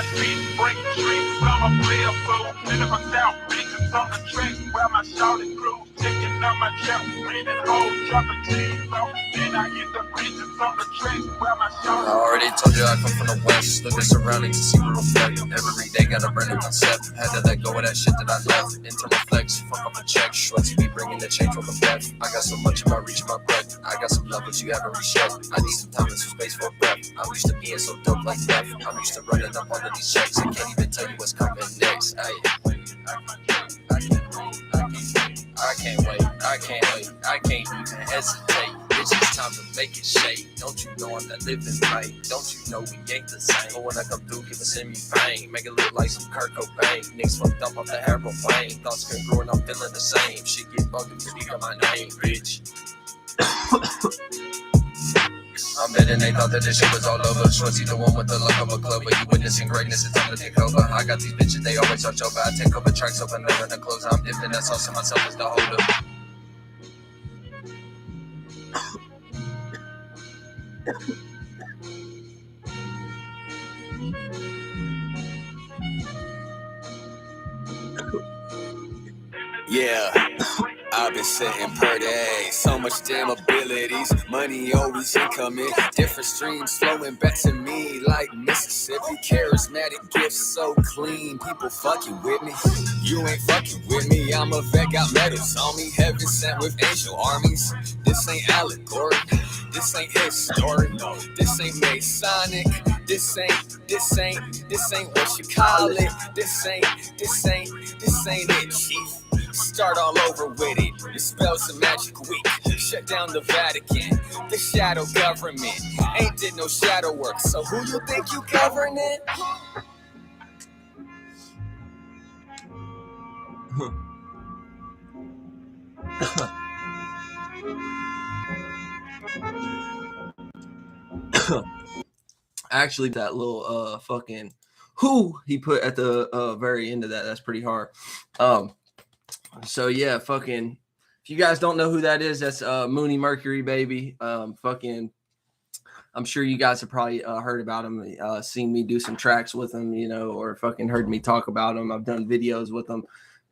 my streets, break streets, I'm a player fool. And if I sound bitches on the track, where my shouting crew, taking up my chest, winning hoes, dropping teams low. Then I hit the bitches on the track, where my shouting I already told you I come from the west. Look at surroundings to see what reflect. Every day got a brand new concept. Had to let go of that shit that I left. Internal flex, fuck up a check. Shorty be bringing the change from the breath. I got so much about reaching my breath. I got some love, but you haven't reached yet. I need some time and some space for a breath. I'm used to being so dope like death. I'm used to running up under these checks. I can't even tell you what's coming next. I can't wait. I can't even hesitate. Bitch, it's time to make it shake. Don't you know I'm not living right? Don't you know we ain't the same? But when I come through, give us me pain. Make it look like some Kurt Cobain. Niggas fucked up off the heroin. Thoughts congruent, I'm feeling the same. Shit get bugged if you speak on my name, bitch. I'm betting they thought that this shit was all over. Shorty the one with the luck of a club, but you witnessing greatness, it's time to take over. I got these bitches, they always touch over. I take over tracks up and never in the clothes. I'm dipping, that's also myself as the holder. Yeah, I've been sitting per day, so much damn abilities, money always incoming, different streams flowing back to me like Mississippi, charismatic gifts so clean, people fucking with me, you ain't fucking with me, I'm a vet, got medals on me, heaven sent with angel armies, this ain't allegory, this ain't historic, this ain't Masonic, this ain't what you call it, this ain't it, chief. Start all over with it. Your spells are magic weak. Shut down the Vatican. The shadow government ain't did no shadow work. So who you think you governing? Actually, that little fucking who he put at the very end of that's pretty hard. So yeah, fucking if you guys don't know who that is, that's Mooney Mercury, baby. Fucking I'm sure you guys have probably heard about him, seen me do some tracks with him, you know, or fucking heard me talk about him. I've done videos with him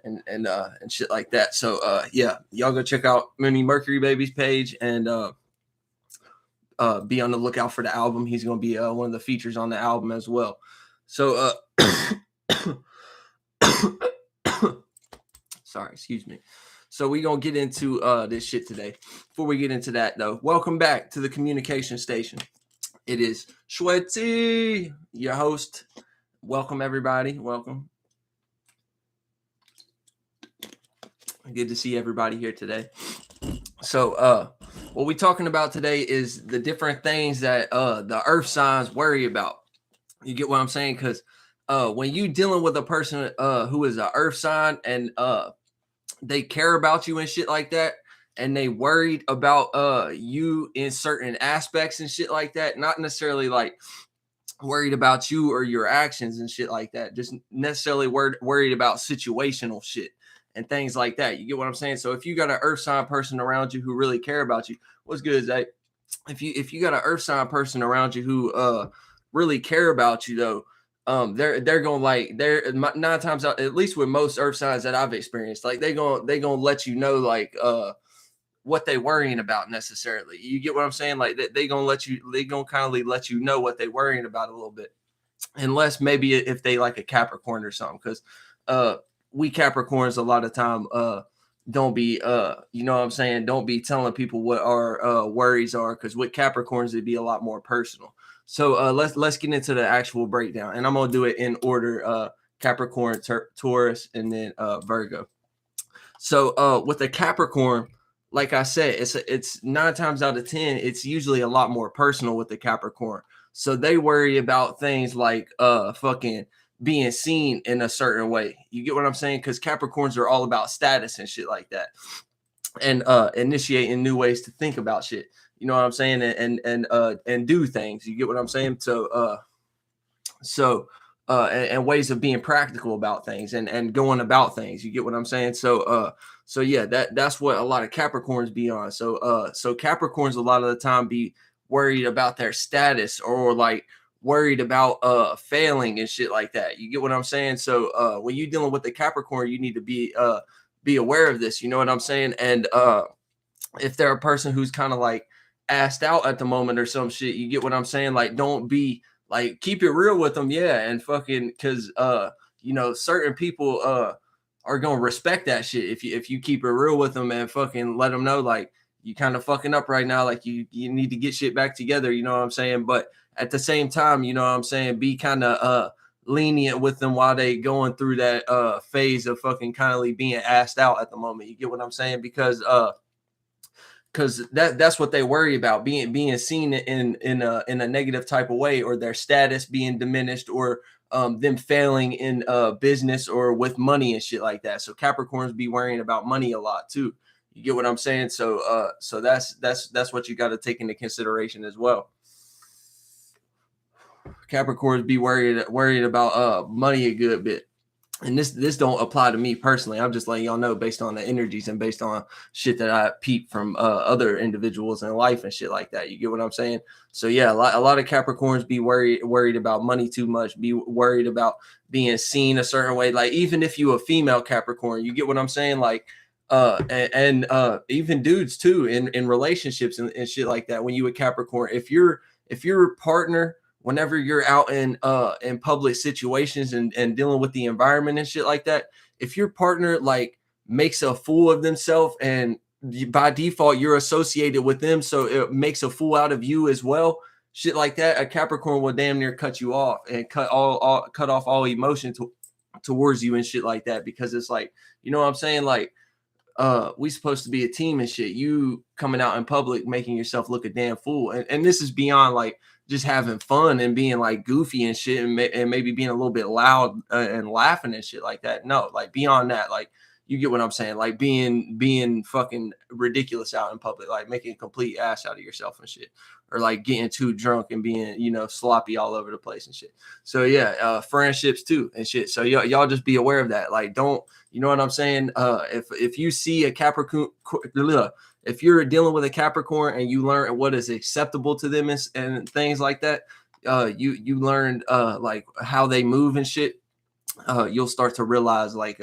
and shit like that. So yeah, y'all go check out Mooney Mercury baby's page and be on the lookout for the album. He's going to be one of the features on the album as well. So sorry, excuse me. So we're going to get into this shit today. Before we get into that, though, welcome back to the communication station. It is Shwetzi, your host. Welcome, everybody. Welcome. Good to see everybody here today. So what we're talking about today is the different things that the earth signs worry about. You get what I'm saying? Because when you dealing with a person who is an earth sign and they care about you and shit like that, and they worried about you in certain aspects and shit like that, not necessarily like worried about you or your actions and shit like that, just necessarily worried about situational shit and things like that. You get what I'm saying? So if you got an earth sign person around you who really care about you, what's good, Zach? If you got an earth sign person around you who really care about you though, they're gonna like they're 9 times out, at least with most earth signs that I've experienced, like they gonna let you know like what they worrying about necessarily. You get what I'm saying? Like they gonna kindly let you know what they worrying about a little bit, unless maybe if they like a Capricorn or something, because we Capricorns a lot of time don't be you know what I'm saying, don't be telling people what our worries are, because with Capricorns it'd be a lot more personal. So let's get into the actual breakdown, and I'm gonna do it in order: Capricorn, Taurus, and then Virgo. So with the Capricorn, like I said, it's 9 times out of 10, it's usually a lot more personal with the Capricorn. So they worry about things like fucking being seen in a certain way. You get what I'm saying? Because Capricorns are all about status and shit like that, and initiating new ways to think about shit. You know what I'm saying? And do things. You get what I'm saying? So and ways of being practical about things and going about things. You get what I'm saying? So yeah, that's what a lot of Capricorns be on. So Capricorns a lot of the time be worried about their status, or like worried about failing and shit like that. You get what I'm saying? So when you're dealing with the Capricorn, you need to be aware of this. You know what I'm saying? And if they're a person who's kind of like assed out at the moment or some shit, you get what I'm saying? Like, don't be like, keep it real with them, yeah, and fucking, because you know, certain people are gonna respect that shit if you keep it real with them and fucking let them know like you kind of fucking up right now, like you need to get shit back together, you know what I'm saying? But at the same time, you know what I'm saying, be kind of lenient with them while they going through that phase of fucking kindly being asked out at the moment. You get what I'm saying? Because that's what they worry about, being seen in a negative type of way, or their status being diminished, or them failing in business or with money and shit like that. So Capricorns be worrying about money a lot too. You get what I'm saying? So so that's what you got to take into consideration as well. Capricorns be worried about money a good bit. And this don't apply to me personally. I'm just letting y'all know based on the energies and based on shit that I peep from other individuals in life and shit like that. You get what I'm saying? So yeah, a lot of Capricorns be worried about money too much, be worried about being seen a certain way. Like even if you a female Capricorn, you get what I'm saying? Like and even dudes too in relationships and shit like that. When you a Capricorn, if your partner, whenever you're out in public situations and dealing with the environment and shit like that, if your partner like makes a fool of themselves and by default you're associated with them, so it makes a fool out of you as well, shit like that, a Capricorn will damn near cut you off and cut off all emotion towards you and shit like that, because it's like, you know what I'm saying, like we supposed to be a team and shit. You coming out in public making yourself look a damn fool, and this is beyond like just having fun and being like goofy and shit, and maybe being a little bit loud and laughing and shit like that. No, like beyond that, like you get what I'm saying, like being fucking ridiculous out in public, like making a complete ass out of yourself and shit, or like getting too drunk and being, you know, sloppy all over the place and shit. So yeah, friendships too and shit. So y'all just be aware of that. Like don't, you know what I'm saying? If you see a Capricorn, if you're dealing with a Capricorn and you learn what is acceptable to them and things like that, you learned like how they move and shit. You'll start to realize like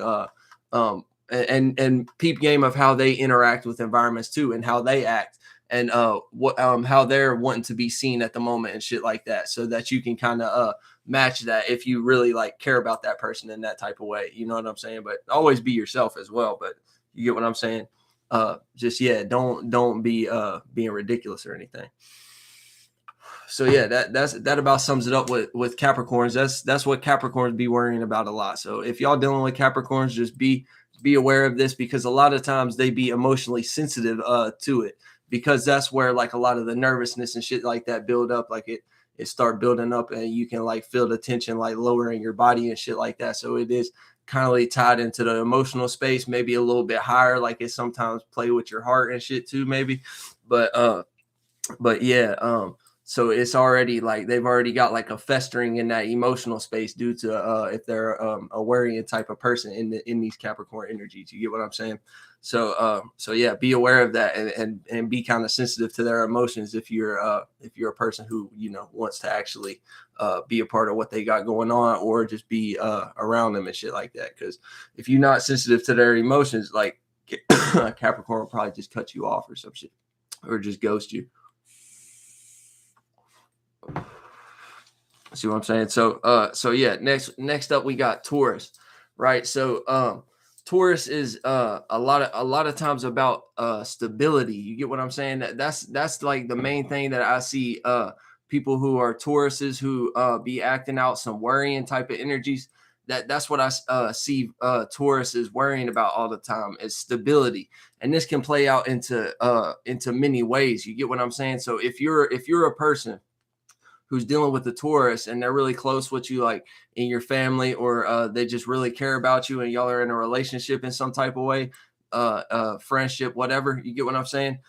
and peep game of how they interact with environments too, and how they act, and what how they're wanting to be seen at the moment and shit like that, so that you can kind of match that if you really like care about that person in that type of way. You know what I'm saying? But always be yourself as well. But you get what I'm saying? Just yeah, don't be being ridiculous or anything. So yeah, that about sums it up with Capricorns. That's what Capricorns be worrying about a lot. So if y'all dealing with Capricorns, just be aware of this, because a lot of times they be emotionally sensitive to it, because that's where like a lot of the nervousness and shit like that build up, like it start building up, and you can like feel the tension like lowering your body and shit like that. So it is kind of like tied into the emotional space, maybe a little bit higher, like it sometimes play with your heart and shit too, maybe. But yeah, so it's already like they've already got like a festering in that emotional space due to if they're a worrying type of person in these Capricorn energies. You get what I'm saying? So so yeah, be aware of that, and be kind of sensitive to their emotions if you're a person who, you know, wants to actually be a part of what they got going on, or just be around them and shit like that. Because if you're not sensitive to their emotions, like Capricorn will probably just cut you off or some shit, or just ghost you. See what I'm saying? So yeah, next up we got Taurus, right? So Taurus is a lot of times about stability. You get what I'm saying? That's like the main thing that I see people who are Tauruses who be acting out some worrying type of energies. That's what I see Taurus is worrying about all the time, is stability. And this can play out into many ways. You get what I'm saying? So if you're a person who's dealing with the Taurus and they're really close with you, like in your family, or they just really care about you and y'all are in a relationship in some type of way, friendship, whatever, you get what I'm saying?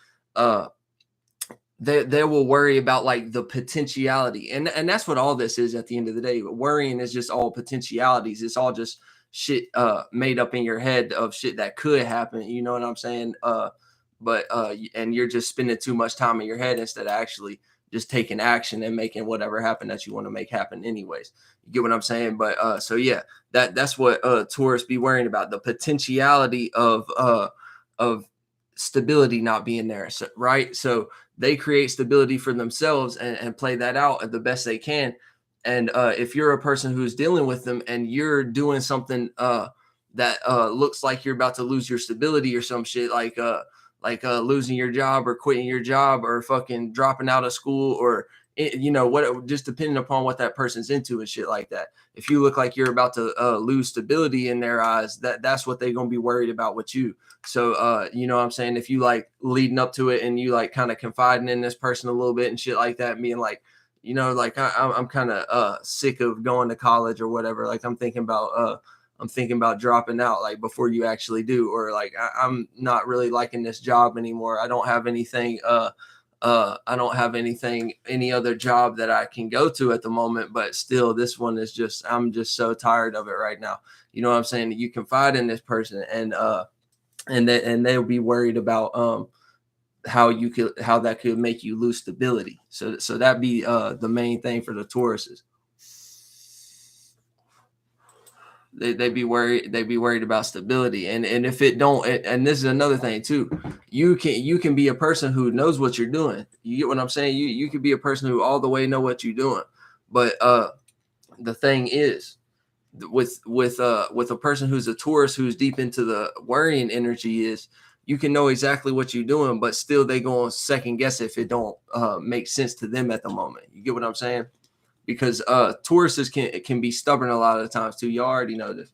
They will worry about like the potentiality. And that's what all this is at the end of the day. Worrying is just all potentialities. It's all just shit made up in your head of shit that could happen. You know what I'm saying? And you're just spending too much time in your head instead of actually just taking action and making whatever happen that you want to make happen anyways. You get what I'm saying? But so yeah, that's what Taurus be worrying about, the potentiality of stability not being there. So, right. So they create stability for themselves and play that out the best they can. And if you're a person who's dealing with them and you're doing something that looks like you're about to lose your stability or some shit, like losing your job or quitting your job or fucking dropping out of school or what, just depending upon what that person's into and shit like that. If you look like you're about to lose stability in their eyes, that's what they're gonna be worried about with you. So you know what I'm saying, if you like leading up to it and you like kind of confiding in this person a little bit and shit like that, being like, like I'm kind of sick of going to college or whatever, like I'm thinking about dropping out, like before you actually do, or like I'm not really liking this job anymore. I don't have anything any other job that I can go to at the moment, but still this one is just, I'm just so tired of it right now. You know what I'm saying? You confide in this person and they'll be worried about how that could make you lose stability. So that'd be the main thing for the Tauruses. They'd be worried about stability. And if it don't, and this is another thing too, you can be a person who knows what you're doing. You get what I'm saying? You could be a person who all the way know what you're doing. But the thing is, with a person who's a Taurus, who's deep into the worrying energy, is you can know exactly what you're doing, but still they go on second guess if it don't make sense to them at the moment. You get what I'm saying? Because Tauruses can be stubborn a lot of the times too. Y'all already know this.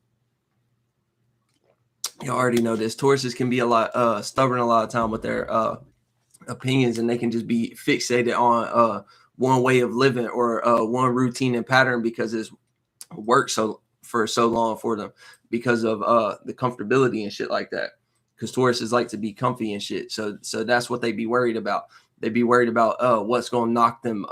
Tauruses can be a lot stubborn a lot of time with their opinions, and they can just be fixated on one way of living or one routine and pattern because it's worked for so long for them because of the comfortability and shit like that. Because Tauruses like to be comfy and shit. So that's what they be worried about. They be worried about what's going to knock them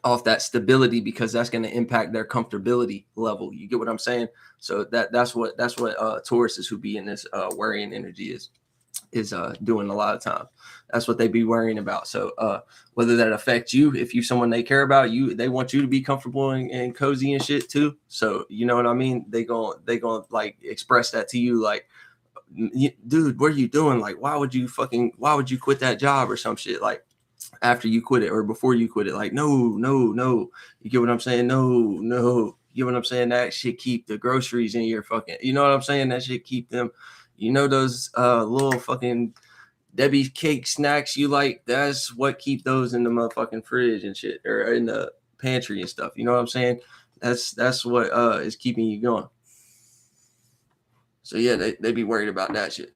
off that stability, because that's going to impact their comfortability level. You get what I'm saying? So that's what Tauruses who be in this worrying energy is doing a lot of times. That's what they be worrying about. So whether that affects you, if you someone they care about, they want you to be comfortable and cozy and shit too. So you know what I mean? They gonna like express that to you, like, dude, what are you doing? Like, why would you quit that job or some shit? Like, after you quit it or before you quit it, like, no. You get what I'm saying? No. You get what I'm saying? That shit keep the groceries in your fucking, you know what I'm saying? That shit keep them, those little fucking Debbie cake snacks you like, that's what keep those in the motherfucking fridge and shit, or in the pantry and stuff. You know what I'm saying? That's what is keeping you going. So yeah, they be worried about that shit.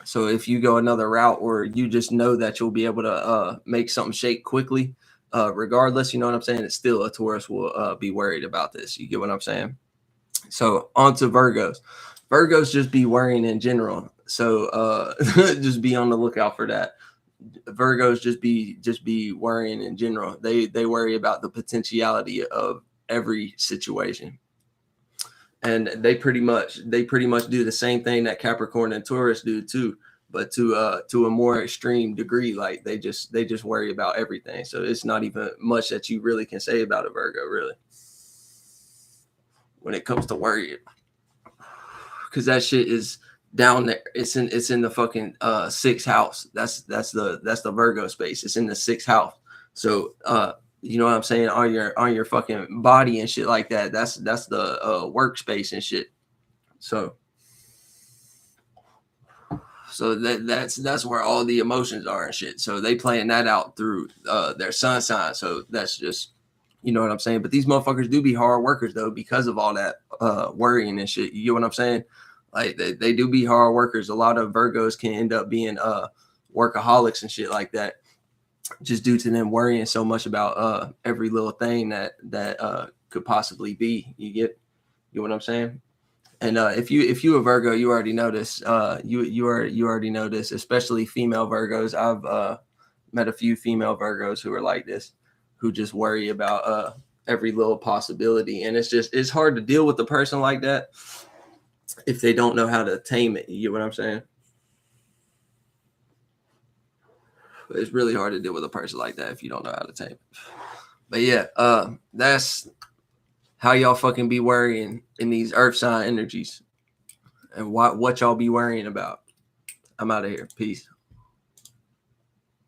So if you go another route or you just know that you'll be able to make something shake quickly, regardless, you know what I'm saying? It's still a Taurus will be worried about this. You get what I'm saying? So on to Virgos. Virgos just be worrying in general. So just be on the lookout for that. Virgos just be worrying in general. They worry about the potentiality of every situation. And they pretty much do the same thing that Capricorn and Taurus do too, but to a more extreme degree. Like they just worry about everything. So it's not even much that you really can say about a Virgo, really, when it comes to worrying, because that shit is down there. It's in the fucking sixth house. That's the Virgo space. It's in the sixth house. So you know what I'm saying, on your fucking body and shit like that. That's the workspace and shit. So that's where all the emotions are and shit. So they playing that out through their sun sign. So that's just, you know what I'm saying. But these motherfuckers do be hard workers though, because of all that worrying and shit. You get what I'm saying? Like they do be hard workers. A lot of Virgos can end up being workaholics and shit like that, just due to them worrying so much about every little thing that could possibly be. You get what I'm saying? And if you a Virgo, you already know this. You already know this, especially female Virgos. I've met a few female Virgos who are like this, who just worry about every little possibility, and it's hard to deal with a person like that if they don't know how to tame it. You get what I'm saying? It's really hard to deal with a person like that if you don't know how to tame it. But yeah, that's how y'all fucking be worrying in these earth sign energies and what y'all be worrying about. I'm out of here. Peace.